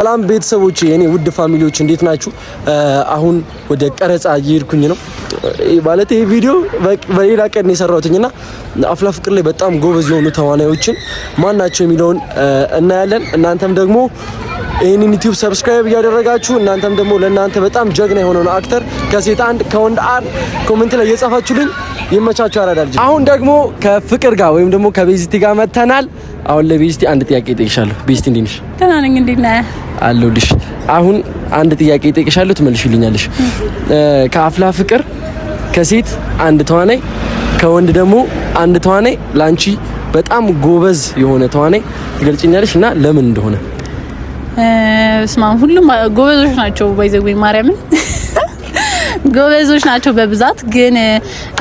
ሰላም ቤተሰቦቼ የኔ ውድ ፋሚሊዎች እንዴት ናችሁ? አሁን ወደ ቀረጻ እየሄድኩኝ ነው ማለት ይሄ ቪዲዮ በሌላ ቀን የሰራሁትኝና አፍላ ፍቅር ላይ በጣም ጎበዝ የሆኑ ተዋናዮችን ማን ናቸው የሚለውን እናያለን። እናንተም ደግሞ ይሄንን ዩቲዩብ ሰብስክራይብ እያደረጋችሁ እናንተም ደግሞ ለእናንተ በጣም ጀግና የሆነውን አክተር ከሴት አንድ ከወንድ አንድ ኮሜንት ላይ እየጻፋችሁልኝ ይመቻችሁ ያራዳል። አሁን ደግሞ ከፍቅር ጋር ወይም ደግሞ ከቤዚቲ ጋር መተናል። አሁን ለቤዚቲ አንድ ጥያቄ እጠይቅሻለሁ። ቤዚቲ እንዴት ነሽ? ደህና ነኝ። እንዴት ነህ? አለሁልሽ። አሁን አንድ ጥያቄ እጠይቅሻለሁ ትመልሽልኛለሽ። ከአፍላ ፍቅር ከሴት አንድ ተዋናይ ከወንድ ደግሞ አንድ ተዋናይ ላንቺ በጣም ጎበዝ የሆነ ተዋናይ ትገልጪኛለሽ እና ለምን እንደሆነ? ስማም ሁሉም ጎበዞች ናቸው። ባይዘጉኝ ማርያምን ጎበዞች ናቸው በብዛት ግን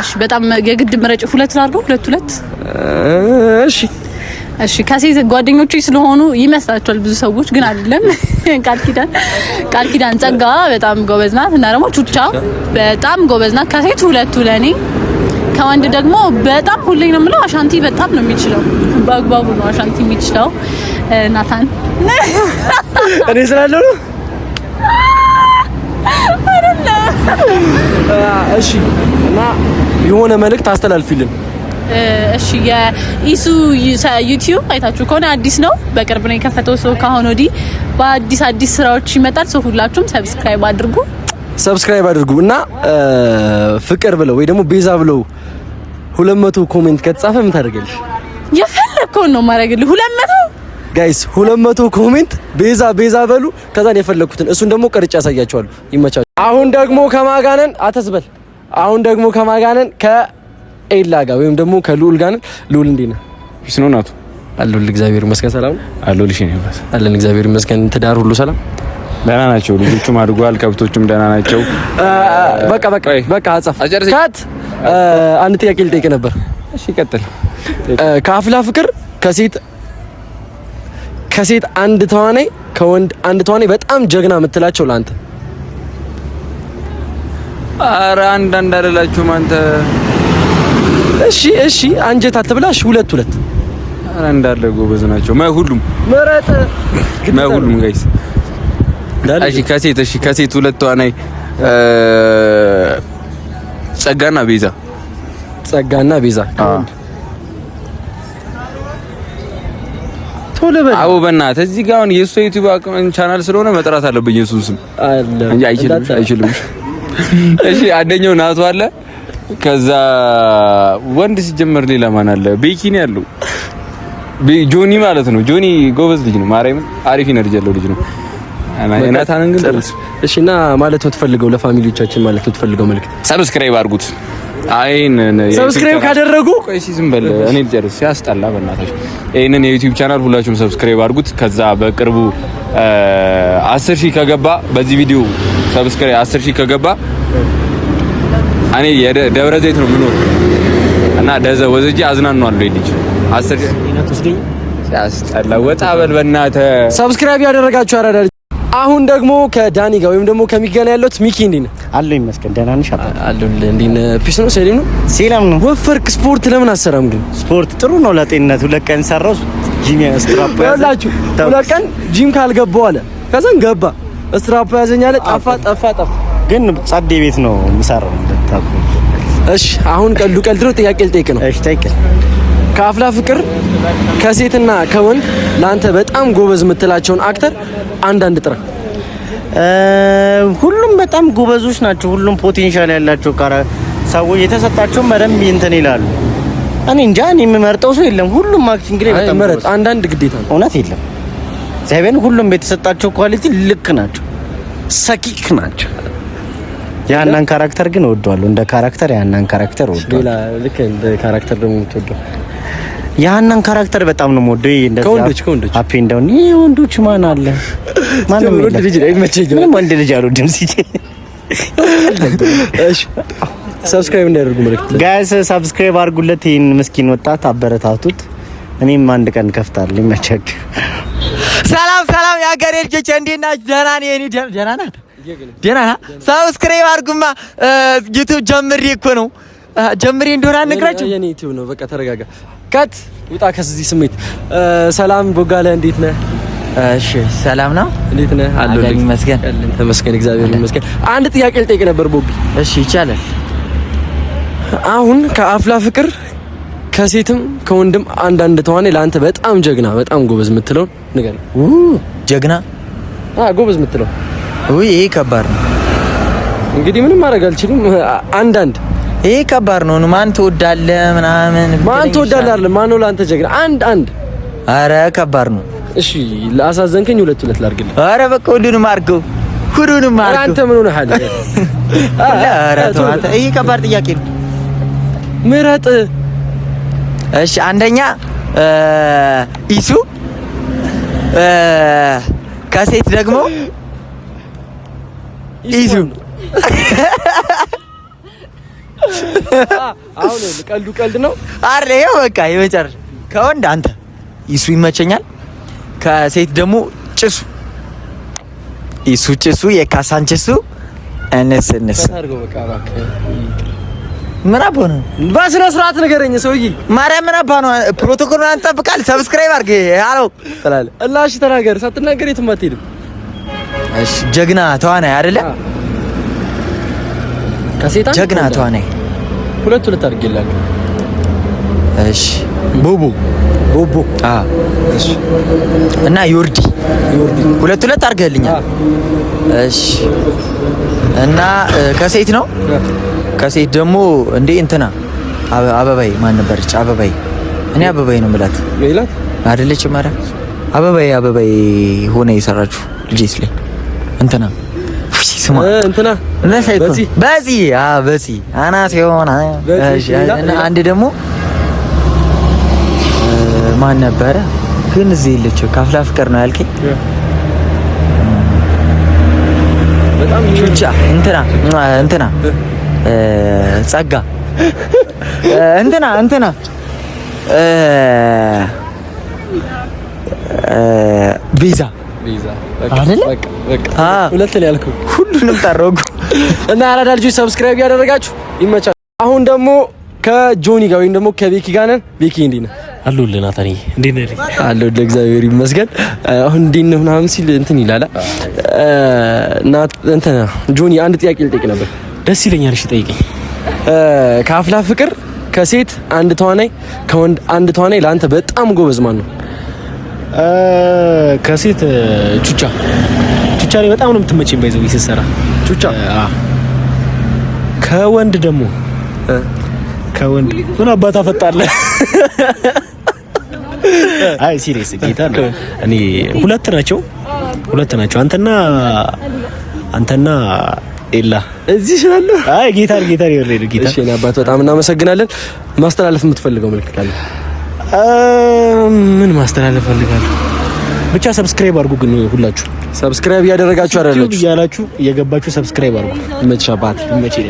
እሺ፣ በጣም የግድ ምረጭ ሁለት ላድርገው። ሁለት እሺ ከሴት ጓደኞቼ ስለሆኑ ይመስላችኋል ብዙ ሰዎች፣ ግን አይደለም። ቃል ኪዳን ጸጋ በጣም ጎበዝ ናት እና ደግሞ ቹቻ በጣም ጎበዝ ናት። ከሴት ሁለቱ ለኔ፣ ከወንድ ደግሞ በጣም ሁሌ ነው የምለው አሻንቲ በጣም ነው የሚችለው። በአግባቡ ነው አሻንቲ የሚችለው። ናታን እኔ ስላለው ነው እሺ። እና የሆነ መልእክት አስተላልፊልን። እሺ የኢሱ ዩቲዩብ አይታችሁ ከሆነ አዲስ ነው፣ በቅርብ ነው የከፈተው። ሰው ካሁን ወዲህ በአዲስ ስራዎች ይመጣል። ሰው ሁላችሁም ሰብስክራይብ አድርጉ እና ፍቅር ብለው ወይ ደግሞ ቤዛ ብለው 200 ኮሜንት ከተጻፈ ምን ታደርጋለሽ? የፈለከውን ነው ማድረግልህ። 200 ጋይስ 200 ኮሜንት ቤዛ በሉ። ከዛን የፈለኩትን እሱን ደግሞ ቀርጬ ያሳያችኋለሁ። ይመቻችሁ። አሁን ደግሞ ከማጋነን ከኤላ ጋር ወይም ደግሞ ከልዑል ጋር ነን። ልዑል እንዴት ነህ? ቢስ ነው ናቱ አለሁልህ። እግዚአብሔር ይመስገን። ሰላም አለሁልሽ። እኔ ባስ አለን። እግዚአብሔር ይመስገን። ትዳር ሁሉ ሰላም? ደህና ናቸው። ልጆቹም አድጓል፣ ከብቶቹም ደህና ናቸው። በቃ ካት አንድ ጥያቄ ልጠይቅ ነበር። እሺ ቀጥል። ከአፍላ ፍቅር ከሴት አንድ ተዋናይ ከወንድ አንድ ተዋናይ በጣም ጀግና የምትላቸው ለአንተ? ኧረ አንድ አይደላችሁም አንተ። እሺ አንጀት አትብላሽ። ሁለት ኧረ እንዳለ ጎበዝ ናቸው። ሁሉም ጋይስ። ከሴት ሁለት ተዋናይ ጸጋና ቤዛ ቶሎ በል። አዎ በእናትህ እዚህ ጋር አሁን የእሱ ዩቲዩብ ቻናል ስለሆነ መጥራት አለብኝ የእሱን ስም እንጂ አይችልም። እሺ አንደኛው ናቱ አለ። ከዛ ወንድ ሲጀመር ሌላ ማን አለ? ቤኪ ነው ያለው። ጆኒ ማለት ነው። ጆኒ ጎበዝ ልጅ ነው። ማርያምን አሪፍ ኢነርጂ ያለው ልጅ ነው። ናታንን ግን እሺ። እና ማለት የምትፈልገው ለፋሚሊዎቻችን ማለት የምትፈልገው መልእክት? ሰብስክራይብ አድርጉት። ሰብስክራይብ ካደረጉ ቆይ ዝም በል እኔ ልጨርስ። ሲያስጠላ በእናታችሁ። ይሄንን የዩቲዩብ ቻናል ሁላችሁም ሰብስክራይብ አድርጉት። ከዛ በቅርቡ 10,000 ከገባ በዚህ ቪዲዮ ሰብስክራይብ 10,000 ከገባ እኔ የደብረ ዘይት ነው የምኖር እና ደዘ ወዘጂ አዝናናለሁ። ልጅ 10,000 ሲያስጠላ። ወጣ በል በእናትህ። ሰብስክራይብ ያደረጋችሁ ያራዳ። አሁን ደግሞ ከዳኒ ጋር ወይም ደግሞ ከሚገና ያለው ሚኪ እንዴት ነህ? አለሁ ይመስገን። ደህና ነሽ? አለሁ። እንዴት ነህ? ፒስ ነው? ሰላም ነው። ወፈርክ። ስፖርት ለምን አሰራም ግን? ስፖርት ጥሩ ነው ለጤንነት። 2 ቀን ሰራው ጂም ስትራፕ ያዛችሁ። 2 ቀን ጂም ካልገባው አለ። ከዛን ገባ ስትራፕ ያዘኝ አለ። ጠፋ ግን ጸዴ ቤት ነው የምሰራው እንደታውቁ። እሺ አሁን ቀልድ ነው። ጥያቄ ልጠይቅ ነው። እሺ ጠይቅ። ከአፍላ ፍቅር ከሴትና ከወንድ ለአንተ በጣም ጎበዝ የምትላቸውን አክተር አንድ ጥራ። ሁሉም በጣም ጎበዞች ናቸው። ሁሉም ፖቴንሻል ያላቸው ሰዎች የተሰጣቸው በደንብ እንትን ይላሉ። እኔ እንጃ እኔ የምመርጠው ሰው የለም። ሁሉም አክቲንግ ላይ በጣም መረጥ አንድ ግዴታ ነው። እውነት የለም። ዛይበን ሁሉም የተሰጣቸው ኳሊቲ ልክ ናቸው፣ ሰኪክ ናቸው። ያናን ካራክተር ግን እወደዋለሁ። እንደ ካራክተር ያናን ካራክተር እወደዋለሁ። ሌላ ልክ እንደ ካራክተር ደግሞ የምትወደው? ያናን ካራክተር በጣም ነው የምወደው። እንደዛ ከወንዶች አፕ ኤንድ ዳውን ወንዶች ማን አለ? ማንም ወንድ ልጅ ላይ መቼኝ ወንድ ልጅ አልወድም ሲል። እሺ ሰብስክራይብ እንዳደርጉ መልእክት ጋይስ፣ ሰብስክራይብ አድርጉለት። ይሄን ምስኪን ወጣት አበረታቱት። እኔም አንድ ቀን ከፍታለሁ። ይመቸክ። ሰላም የሀገሬ ልጆች እንዴት ናችሁ? ደህና ነኝ። እኔ ደህና ናት። ሰብስክራይብ አድርጉማ። ዩቲዩብ ጀምሬ እኮ ነው እንደሆነ አልነግራችሁ። የኔ ዩቲዩብ ነው። በቃ ተረጋጋ። ከት ውጣ ከዚህ ስሜት። ሰላም ቦጋለ እንዴት ነህ? እሺ ሰላም ነው? እንዴት ነህ? አለሁልህ ይመስገን። ተመስገን እግዚአብሔር ይመስገን። አንድ ጥያቄ ልጠይቅ ነበር ቦቢ። እሺ ይቻላል። አሁን ከአፍላ ፍቅር ከሴትም ከወንድም አንዳንድ ተዋናይ ለአንተ በጣም ጀግና በጣም ጎበዝ የምትለውን ንገረኝ። ጀግና ጎበዝ የምትለው? ውይ ይሄ ከባድ ነው። እንግዲህ ምንም ማድረግ አልችልም። አንዳንድ ይሄ ከባድ ነው። ማን ትወዳለህ ምናምን ማን ትወዳለህ አይደል? ማን ነው ለአንተ ጀግና? አንድ አረ ከባድ ነው። እሺ ለአሳዘንከኝ ሁለት ላድርግልህ። አረ በቃ ሁሉንም አድርገው። አንተ ምን ሆነሃል? አረ ተዋት። ይሄ ከባድ ጥያቄ ነው። ምረጥ። እሺ አንደኛ ኢሱ፣ ከሴት ደግሞ ኢሱ። አሁን ቀልድ ነው አይደል? ይሄው በቃ የመጨረሻ። ከወንድ አንተ ኢሱ ይመቸኛል። ከሴት ደግሞ ጭሱ ጭሱ የካሳንችሱ እንስ ምን አባ ነው? በስነ ስርዓት ንገረኝ ሰውዬ። ማርያም ምን አባ ነው? ፕሮቶኮሉን አንጠብቃል። ሰብስክራይብ አድርግ አለው ትላለህ። እላሽ ተናገር። ሳትናገር የትም አትሄድም። እሺ ጀግና ተዋናይ አይደለ? ከሴት ጀግና ተዋናይ ሁለት አድርጌላለሁ። እሺ ቦቦ እሺ እና ዮርዲ ሁለት አድርገልኛል። እሺ እና ከሴት ነው። ከሴት ደግሞ እንዴ እንትና አበባይ ማን ነበረች? አበባይ እኔ አበባይ ነው የምላት ሜላት አይደለች? ማርያም አበባይ ሆነ የሰራችሁ ልጅስ ላይ እንትና ስማ እንትና በዚህ አናት የሆነ እና አንድ ደግሞ ማን ነበረ ግን እዚህ የለችው? ከአፍላ ፍቅር ነው ያልከኝ? በጣም ቹቻ እንትና ጸጋ እንትና ቤዛ አይደለ? በቃ ሁለት ነው ያልኩህ። ሁሉንም ጠረጉ እና አራዳ ልጆች ሰብስክራይብ ያደረጋችሁ ይመቻል። አሁን ደግሞ ከጆኒ ጋር ወይም ደግሞ ከቤኪ ጋር ነን። ቤኪ እንዴት ነህ? አለሁልህ ናታኒ፣ እንዴት ነህ? አለሁልህ እግዚአብሔር ይመስገን። አሁን እንዴት ነህ ምናምን ሲል እንትን ይላል እና እንትን ጆኒ አንድ ጥያቄ ልጠይቅ ነበር። ደስ ይለኛል። እሺ ጠይቀኝ። ከአፍላ ፍቅር ከሴት አንድ ተዋናይ ከወንድ አንድ ተዋናይ ለአንተ በጣም ጎበዝ ማን ነው? ከሴት ቹቻ ላይ በጣም ነው የምትመቸኝ። ባይዘው ሲሰራ ቹቻ። ከወንድ ደግሞ ምን አባታ ፈጣለ? አይ ሲሪየስ ጌታ ነው። እኔ ሁለት ናቸው። አንተና ኤላ እዚህ ይችላል። አይ ጌታ ይወርድ ጌታ። እሺ እኔ አባት በጣም እናመሰግናለን። ማስተላለፍ የምትፈልገው መልእክት ካለ? ምን ማስተላለፍ ፈልጋለሁ? ብቻ ሰብስክራይብ አድርጉ። ግን ሁላችሁ ሰብስክራይብ እያደረጋችሁ አይደላችሁ? እያላችሁ እየገባችሁ ሰብስክራይብ አድርጉ። ይመችሽ አባት። ይመችሽ።